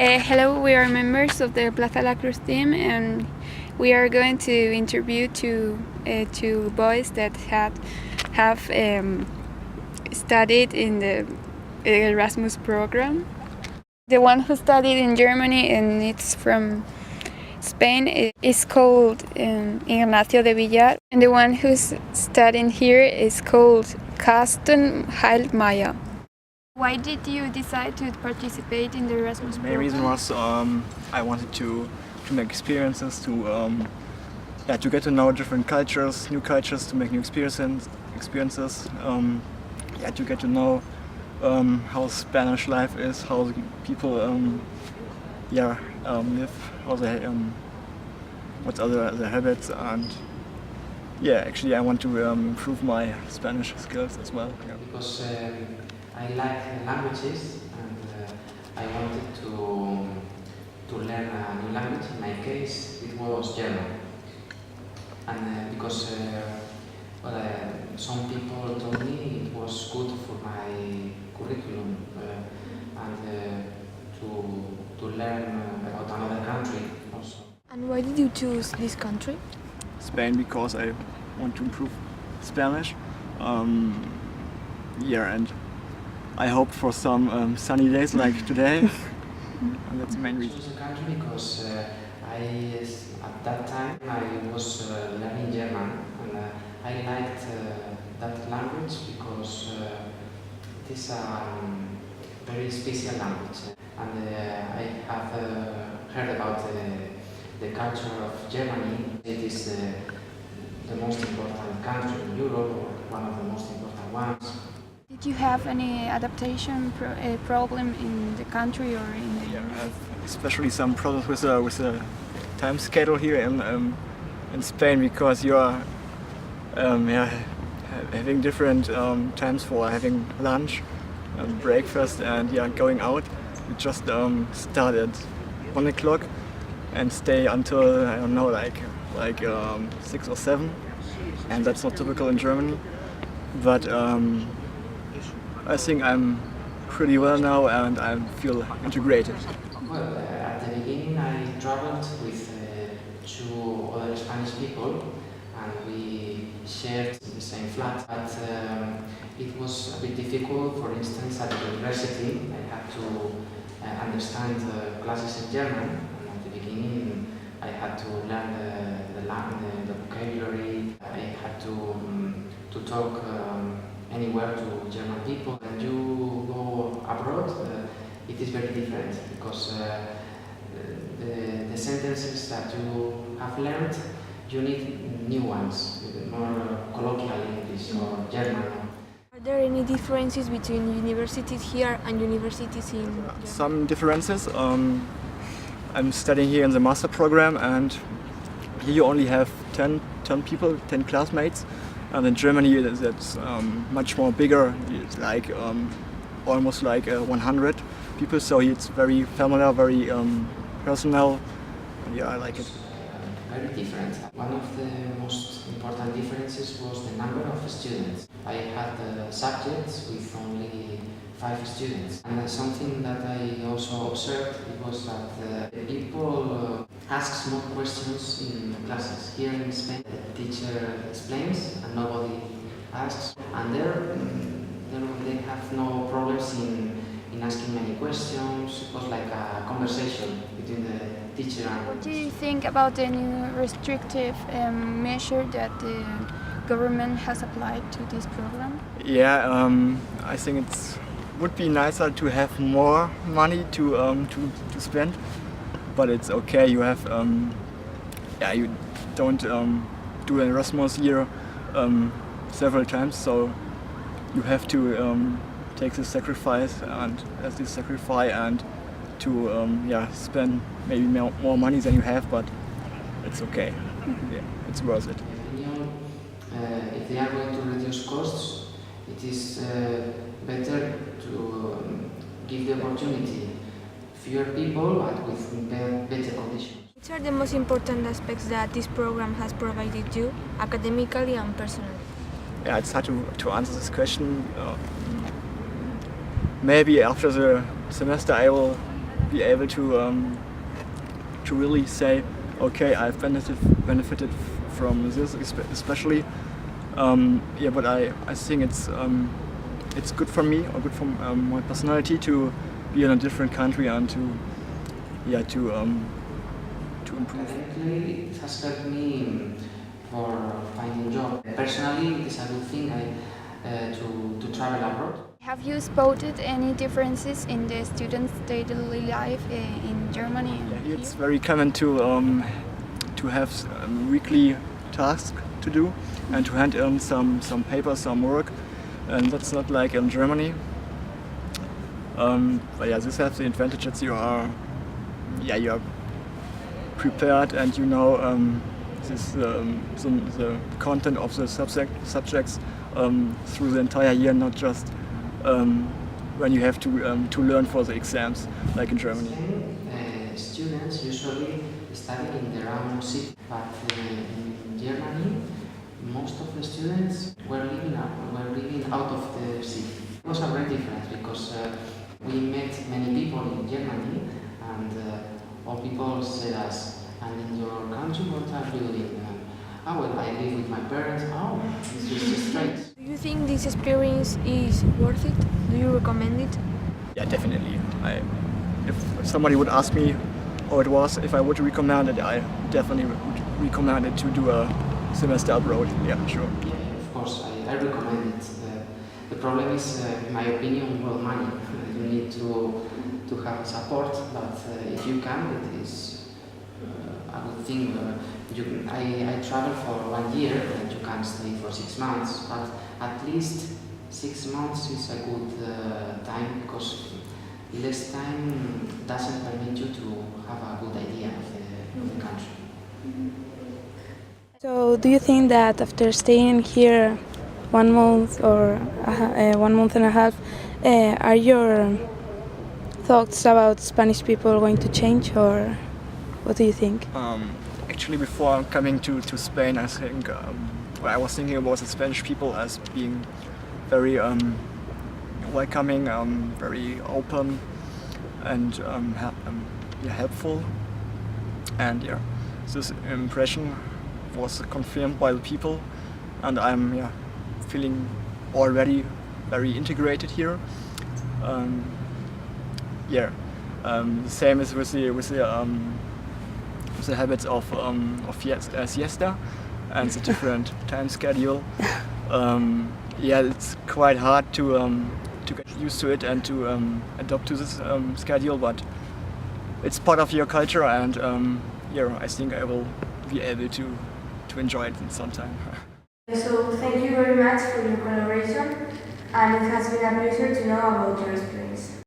Hello, we are members of the Plaza La Cruz team, and we are going to interview two boys that have studied in the Erasmus program. The one who studied in Germany and it's from Spain is called Ignacio de Villar, and the one who's studying here is called Carsten Heilmeier. Why did you decide to participate in the Erasmus program? The main reason was I wanted to make experiences, to get to know different cultures, new cultures, to make new experiences, to get to know how Spanish life is, how people live, how they what are their habits, and actually I want to improve my Spanish skills as well. Yeah. Because I like languages, and I wanted to learn a new language. In my case, it was German, and because some people told me it was good for my curriculum and to learn about another country also. And why did you choose this country? Spain, because I want to improve Spanish. And I hope for some sunny days like today. And that's the main reason. I chose the country because at that time I was learning German, and I liked that language because it is a very special language. And I have heard about the culture of Germany. It is the most important country in Europe, or one of the most important ones. Did you have any adaptation problem in the country or in the I have especially some problems with the time schedule here in Spain, because you are having different times for having lunch, breakfast, and going out. You just start at 1 o'clock and stay until I don't know, like 6 or 7, and that's not typical in Germany. But I think I'm pretty well now, and I feel integrated. Well, at the beginning I traveled with two other Spanish people, and we shared the same flat. But it was a bit difficult. For instance, at the university I had to understand classes in German, and at the beginning I had to learn the vocabulary. I had to talk anywhere to German people. When you go abroad, it is very different, because the sentences that you have learned, you need new ones, more colloquial English or German. Are there any differences between universities here and universities in Germany? Some differences. I'm studying here in the master program, and here you only have 10 people, 10 classmates. And in Germany, that's much more bigger. It's like almost like 100 people. So it's very familiar, very personal. Yeah, I like it. Very different. One of the most important differences was the number of students. I had subjects with only 5 students. And something that I also observed was that people ask more questions in classes. Here in Spain, the teacher explains and nobody asks. And there they have no problems in asking many questions. It was like a conversation between the teacher and... What do you think about the new restrictive measure that the government has applied to this program? Yeah, I think it would be nicer to have more money to spend, but it's okay. You have you don't do an Erasmus year several times, so you have to take this sacrifice and to spend maybe more money than you have, but it's okay. Yeah, it's worth it. If they are going to reduce costs, it is better to give the opportunity fewer people but with better conditions. Which are the most important aspects that this program has provided you, academically and personally? Yeah, it's hard to answer this question. Maybe after the semester I will be able to really say, okay, I've benefited from this, especially. Yeah, but I think it's good for me or good for my personality to be in a different country and to improve. Definitely, it has helped me for finding job. Personally, it is a good thing to travel abroad. Have you spotted any differences in the students' daily life in Germany and Yeah, it's here? very common to have weekly tasks to do and to hand in some papers, some work, and that's not like in Germany. But yeah, this has the advantage that you are prepared and you know the content of the subjects through the entire year, not just when you have to learn for the exams like in Germany. Students usually study in their own city, but in Germany, most of the students were living out of the city. It was a great difference because we met many people in Germany, and all people said us, "And in your country, what are you doing?" "Oh, well, I live with my parents." "Oh, this is just great." Do you think this experience is worth it? Do you recommend it? Yeah, definitely. If somebody would ask me how it was, if I would recommend it, I definitely would recommend it to do a semester abroad. Yeah, sure. Yeah, of course, I recommend it. The problem is, in my opinion, well, money. You need to have support, but if you can, it is a good thing. I traveled for 1 year, and you can stay for 6 months, but at least 6 months is a good time because less time doesn't permit you to have a good idea of the country. So, do you think that after staying here 1 month or 1 month and a half, are your thoughts about Spanish people going to change, or what do you think? Actually, before coming to Spain, I think I was thinking about the Spanish people as being very welcoming, very open, and helpful. And yeah, this impression was confirmed by the people, and I'm feeling already very integrated here. The same is with the habits of siesta and the different time schedule. It's quite hard to get used to it and to adapt to this schedule, but it's part of your culture, and I think I will be able to enjoy it in some time. So thank you very much for your collaboration, and it has been a pleasure to know about your experience.